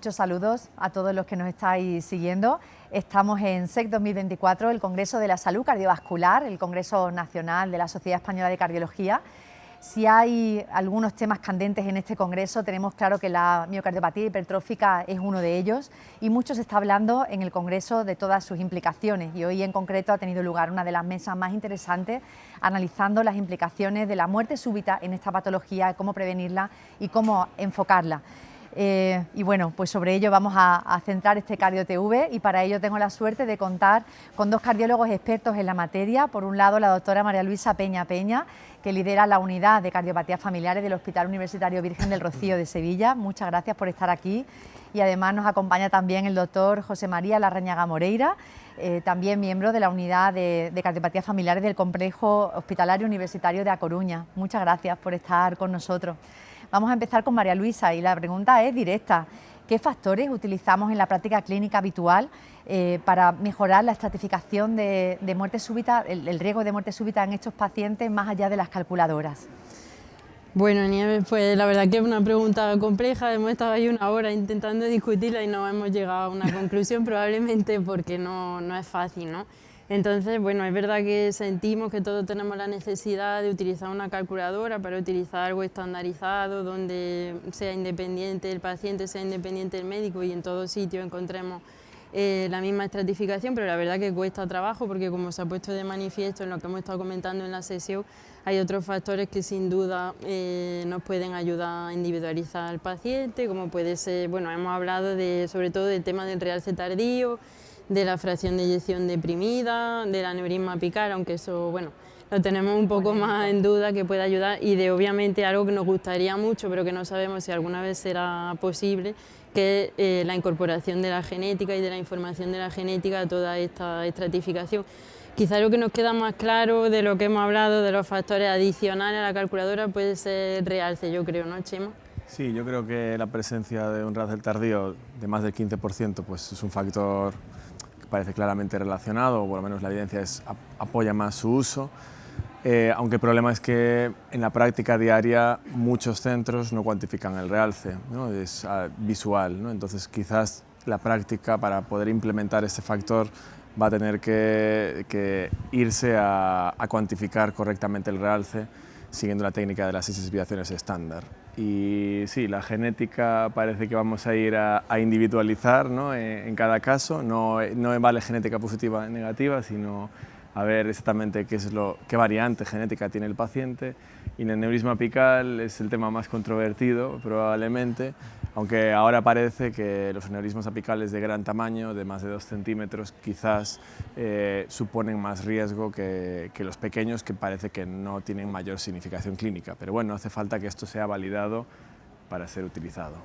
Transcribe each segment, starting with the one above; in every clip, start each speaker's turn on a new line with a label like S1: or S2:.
S1: muchos saludos a todos los que nos estáis siguiendo. Estamos en SEC 2024, el Congreso de la Salud Cardiovascular, el Congreso Nacional de la Sociedad Española de Cardiología. Si hay algunos temas candentes en este congreso, tenemos claro que la miocardiopatía hipertrófica es uno de ellos y mucho se está hablando en el congreso de todas sus implicaciones, y hoy en concreto ha tenido lugar una de las mesas más interesantes analizando las implicaciones de la muerte súbita en esta patología, cómo prevenirla y cómo enfocarla. Y bueno, pues sobre ello vamos a centrar este CardioTV, y para ello tengo la suerte de contar con dos cardiólogos expertos en la materia. Por un lado, la doctora María Luisa Peña Peña, que lidera la unidad de cardiopatías familiares del Hospital Universitario Virgen del Rocío de Sevilla. Muchas gracias por estar aquí. Y además nos acompaña también el doctor José María Larrañaga Moreira, también miembro de la unidad de cardiopatías familiares del Complejo Hospitalario Universitario de A Coruña. Muchas gracias por estar con nosotros. Vamos a empezar con María Luisa y la pregunta es directa. ¿Qué factores utilizamos en la práctica clínica habitual para mejorar la estratificación de muerte súbita, el riesgo de muerte súbita en estos pacientes más allá de las calculadoras?
S2: Bueno, Nieves, pues la verdad que es una pregunta compleja. Hemos estado ahí una hora intentando discutirla y no hemos llegado a una conclusión, probablemente porque no es fácil, ¿no? Entonces, bueno, es verdad que sentimos que todos tenemos la necesidad de utilizar una calculadora para utilizar algo estandarizado, donde sea independiente el paciente, sea independiente el médico y en todo sitio encontremos la misma estratificación, pero la verdad que cuesta trabajo porque, como se ha puesto de manifiesto en lo que hemos estado comentando en la sesión, hay otros factores que sin duda nos pueden ayudar a individualizar al paciente, como puede ser, bueno, hemos hablado sobre todo del tema del realce tardío, de la fracción de eyección deprimida, del aneurisma apical, aunque eso, bueno, lo tenemos un poco más en duda, que puede ayudar, y de obviamente algo que nos gustaría mucho, pero que no sabemos si alguna vez será posible, que es la incorporación de la genética y de la información de la genética a toda esta estratificación. Quizá lo que nos queda más claro de lo que hemos hablado, de los factores adicionales a la calculadora, puede ser realce, yo creo, ¿no, Chema?
S3: Sí, yo creo que la presencia de un realce tardío de más del 15% pues es un factor que parece claramente relacionado, o por lo menos la evidencia apoya más su uso, aunque el problema es que en la práctica diaria muchos centros no cuantifican el realce, ¿no? Es visual, ¿no? Entonces quizás la práctica para poder implementar este factor va a tener que irse a cuantificar correctamente el realce siguiendo la técnica de las 6 desviaciones estándar. Y sí, la genética parece que vamos a ir a individualizar, ¿no? En cada caso, no vale genética positiva y negativa, sino a ver exactamente qué variante genética tiene el paciente. Y el aneurisma apical es el tema más controvertido, probablemente, aunque ahora parece que los aneurismas apicales de gran tamaño, de más de 2 centímetros, quizás suponen más riesgo que los pequeños, que parece que no tienen mayor significación clínica. Pero bueno, hace falta que esto sea validado para ser utilizado.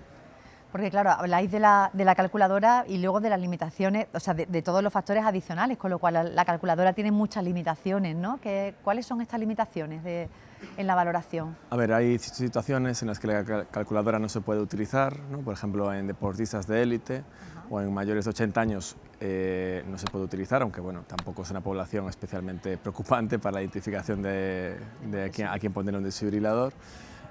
S1: Porque claro, habláis de la calculadora y luego de las limitaciones, o sea, de todos los factores adicionales, con lo cual la calculadora tiene muchas limitaciones, ¿no? ¿Cuáles son estas limitaciones en la valoración?
S3: A ver, hay situaciones en las que la calculadora no se puede utilizar, ¿no? Por ejemplo, en deportistas de élite o en mayores de 80 años no se puede utilizar, aunque bueno, tampoco es una población especialmente preocupante para la identificación de a quién poner un desfibrilador.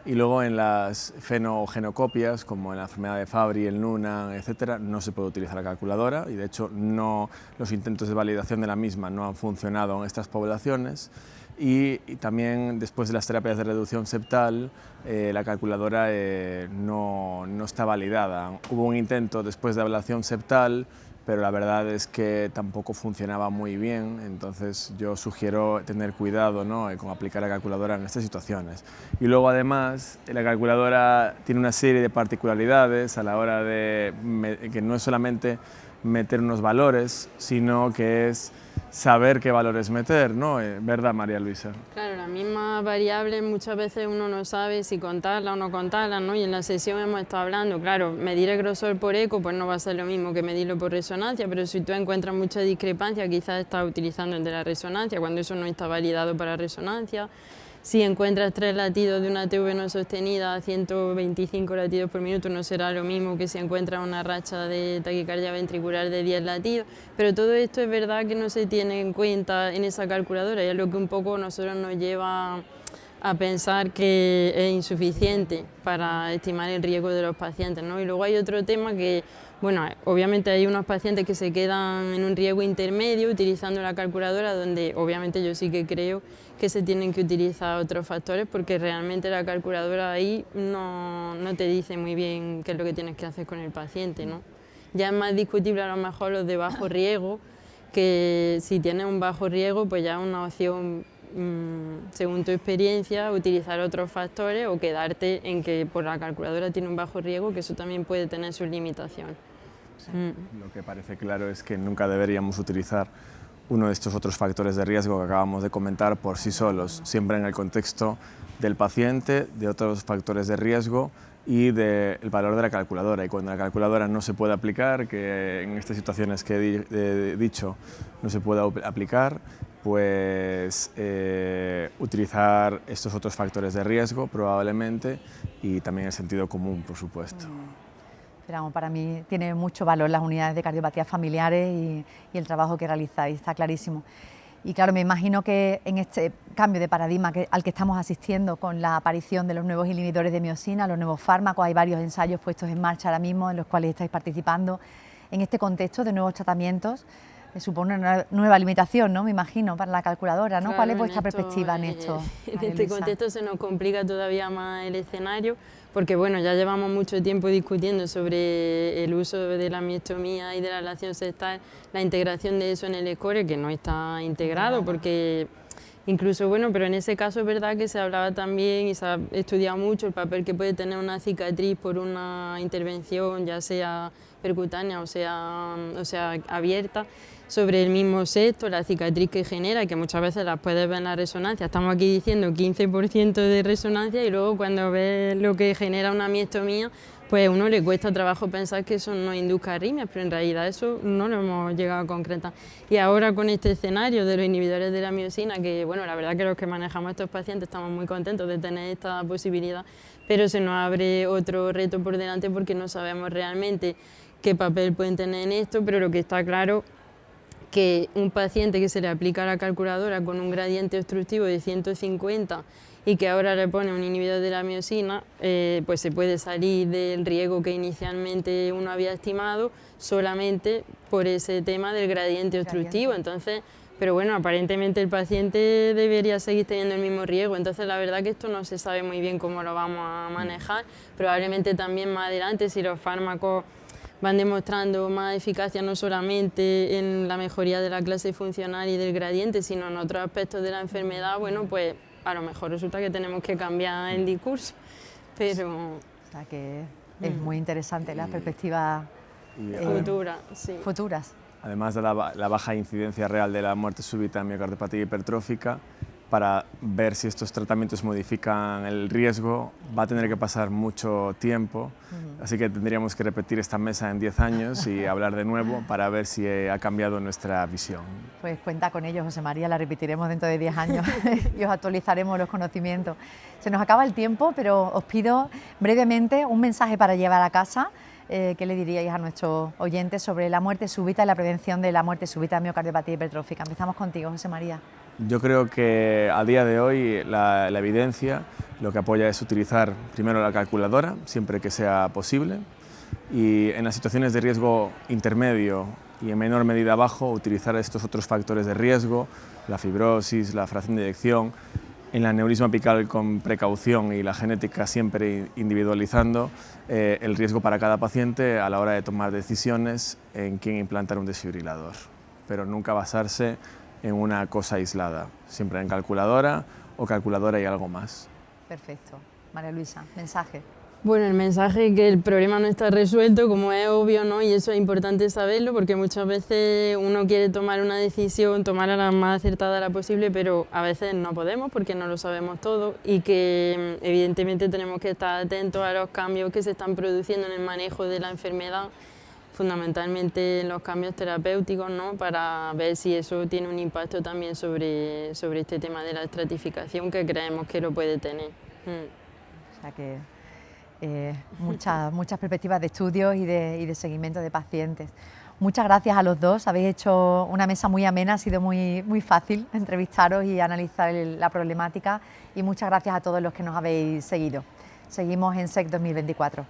S3: Y luego en las fenogenocopias, como en la enfermedad de Fabry, el Noonan, etc., no se puede utilizar la calculadora, y de hecho los intentos de validación de la misma no han funcionado en estas poblaciones. Y también después de las terapias de reducción septal, la calculadora no está validada. Hubo un intento después de ablación septal, pero la verdad es que tampoco funcionaba muy bien, entonces yo sugiero tener cuidado, ¿no?, con aplicar la calculadora en estas situaciones. Y luego además la calculadora tiene una serie de particularidades a la hora de que no es solamente meter unos valores, sino que es saber qué valores meter, ¿no? ¿Verdad, María Luisa?
S2: Claro, las mismas variables muchas veces uno no sabe si contarlas o no contarlas, ¿no? Y en la sesión hemos estado hablando, claro, medir el grosor por eco pues no va a ser lo mismo que medirlo por resonancia, pero si tú encuentras mucha discrepancia, quizás estás utilizando el de la resonancia cuando eso no está validado para resonancia. Si encuentras 3 latidos de una TV no sostenida a 125 latidos por minuto, no será lo mismo que si encuentras una racha de taquicardia ventricular de 10 latidos, pero todo esto es verdad que no se tiene en cuenta en esa calculadora, y es lo que un poco nosotros nos lleva a pensar que es insuficiente para estimar el riesgo de los pacientes, ¿no? Y luego hay otro tema que, bueno, obviamente hay unos pacientes que se quedan en un riesgo intermedio utilizando la calculadora, donde obviamente yo sí que creo que se tienen que utilizar otros factores, porque realmente la calculadora ahí no te dice muy bien qué es lo que tienes que hacer con el paciente, ¿no? Ya es más discutible a lo mejor los de bajo riesgo, que si tienes un bajo riesgo pues ya es una opción, según tu experiencia, utilizar otros factores o quedarte en que por la calculadora tiene un bajo riesgo, que eso también puede tener sus limitaciones.
S3: Lo que parece claro es que nunca deberíamos utilizar uno de estos otros factores de riesgo que acabamos de comentar por sí solos, siempre en el contexto del paciente, de otros factores de riesgo y del valor de la calculadora. Y cuando la calculadora no se puede aplicar, que en estas situaciones que he dicho no se puede aplicar, pues utilizar estos otros factores de riesgo probablemente, y también el sentido común, por supuesto.
S1: Pero para mí tiene mucho valor las unidades de cardiopatías familiares y el trabajo que realizáis, está clarísimo. Y claro, me imagino que en este cambio de paradigma al que estamos asistiendo con la aparición de los nuevos inhibidores de miosina, los nuevos fármacos, hay varios ensayos puestos en marcha ahora mismo en los cuales estáis participando. En este contexto de nuevos tratamientos, supone una nueva limitación, ¿no? Me imagino, para la calculadora, ¿no?
S2: Claro,
S1: ¿Cuál es vuestra perspectiva en esto?
S2: En este contexto se nos complica todavía más el escenario, porque bueno, ya llevamos mucho tiempo discutiendo sobre el uso de la miostomía y de la relación sextal, la integración de eso en el score, que no está integrado, porque incluso, bueno, pero en ese caso es verdad que se hablaba también y se ha estudiado mucho el papel que puede tener una cicatriz por una intervención, ya sea percutánea o sea abierta, sobre el mismo sexto, la cicatriz que genera, que muchas veces las puedes ver en la resonancia. Estamos aquí diciendo 15% de resonancia y luego cuando ves lo que genera una miostomía, pues a uno le cuesta trabajo pensar que eso no induzca arritmias, pero en realidad eso no lo hemos llegado a concretar. Y ahora con este escenario de los inhibidores de la miosina, que bueno, la verdad que los que manejamos a estos pacientes estamos muy contentos de tener esta posibilidad, pero se nos abre otro reto por delante porque no sabemos realmente qué papel pueden tener en esto, pero lo que está claro que un paciente que se le aplica a la calculadora con un gradiente obstructivo de 150 y que ahora le pone un inhibidor de la miosina, pues se puede salir del riesgo que inicialmente uno había estimado solamente por ese tema del gradiente obstructivo. Entonces, pero bueno, aparentemente el paciente debería seguir teniendo el mismo riesgo, entonces la verdad que esto no se sabe muy bien cómo lo vamos a manejar. Probablemente también más adelante, si los fármacos van demostrando más eficacia no solamente en la mejoría de la clase funcional y del gradiente, sino en otros aspectos de la enfermedad, bueno, pues a lo mejor resulta que tenemos que cambiar el discurso, pero...
S1: O sea que es muy interesante la perspectiva futuras.
S3: Además de la baja incidencia real de la muerte súbita en miocardiopatía hipertrófica, para ver si estos tratamientos modifican el riesgo, va a tener que pasar mucho tiempo, así que tendríamos que repetir esta mesa en 10 años y hablar de nuevo para ver si ha cambiado nuestra visión.
S1: Pues cuenta con ello, José María, la repetiremos dentro de 10 años y os actualizaremos los conocimientos. Se nos acaba el tiempo, pero os pido brevemente un mensaje para llevar a casa. ¿Qué le diríais a nuestros oyentes sobre la muerte súbita y la prevención de la muerte súbita en miocardiopatía hipertrófica? Empezamos contigo, José María.
S3: Yo creo que a día de hoy la evidencia lo que apoya es utilizar primero la calculadora, siempre que sea posible, y en las situaciones de riesgo intermedio y en menor medida bajo, utilizar estos otros factores de riesgo, la fibrosis, la fracción de eyección, en el aneurisma apical con precaución y la genética siempre individualizando el riesgo para cada paciente a la hora de tomar decisiones en quién implantar un desfibrilador, pero nunca basarse en una cosa aislada, siempre en calculadora o calculadora y algo más.
S1: Perfecto. María Luisa, mensaje.
S2: Bueno, el mensaje es que el problema no está resuelto, como es obvio, ¿no? Y eso es importante saberlo porque muchas veces uno quiere tomar una decisión, tomarla la más acertada la posible, pero a veces no podemos porque no lo sabemos todo y que evidentemente tenemos que estar atentos a los cambios que se están produciendo en el manejo de la enfermedad, fundamentalmente en los cambios terapéuticos, ¿no? Para ver si eso tiene un impacto también sobre este tema de la estratificación que creemos que lo puede tener.
S1: O sea que muchas perspectivas de estudios y de seguimiento de pacientes. Muchas gracias a los dos, habéis hecho una mesa muy amena, ha sido muy fácil entrevistaros y analizar la problemática, y muchas gracias a todos los que nos habéis seguido. Seguimos en SEC 2024.